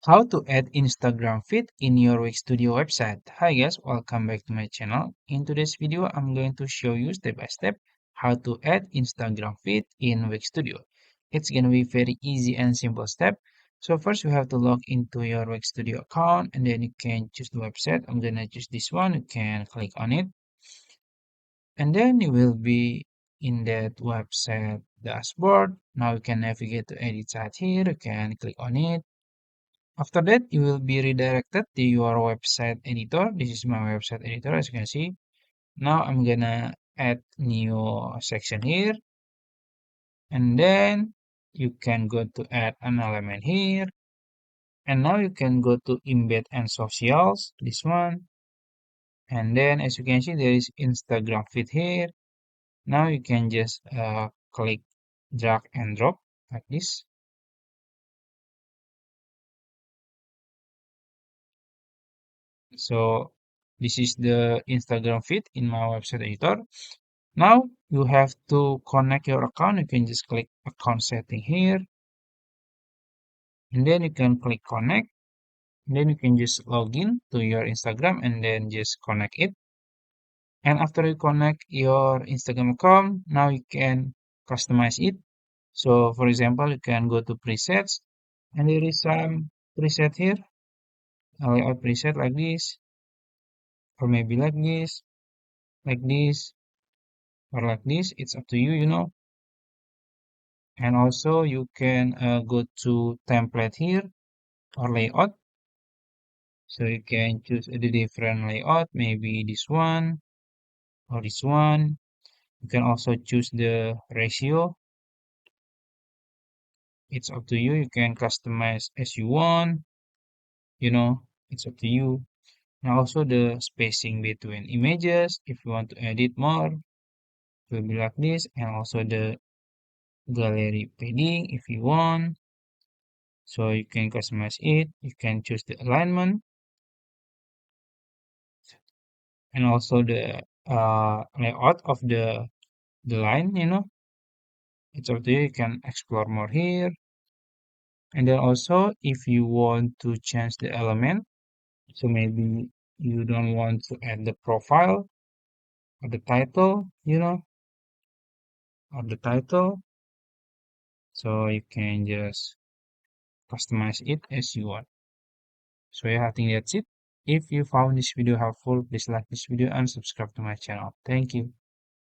How to add Instagram feed in your Wix Studio website. Hi guys, welcome back to my channel. In today's video, I'm going to show you step by step how to add Instagram feed in Wix Studio. It's going to be very easy and simple step. So first you have to log into your Wix Studio account and then you can choose the website. I'm going to choose this one. You can click on it and then you will be in that website dashboard. Now you can navigate to edit site here. You can click on it. After that, you will be redirected to your website editor. This is my website editor, as you can see. Now I'm gonna add new section here, and then you can go to add an element here, and now you can go to embed and socials, this one, and then as you can see, there is Instagram feed here. Now you can just click drag and drop like this. So this is the Instagram feed in my website editor. Now you have to connect your account. You can just click account setting here, and then you can click connect. And then you can just log in to your Instagram and then just connect it. And after you connect your Instagram account, now you can customize it. So for example, you can go to presets and there is some preset here, a layout preset like this, or maybe like this, or like this. It's up to you, you know. And also you can go to template here or layout. So you can choose the different layout, maybe this one or this one. You can also choose the ratio. It's up to you. You can customize as you want, you know, it's up to you. And also the spacing between images, if you want to edit more, it will be like this. And also the gallery padding if you want. So you can customize it. You can choose the alignment and also the layout of the line, you know. It's up to you. You can explore more here. And then also, if you want to change the element, so maybe you don't want to add the profile or the title, you know, or the title. So you can just customize it as you want. So yeah, I think that's it. If you found this video helpful, please like this video and subscribe to my channel. Thank you.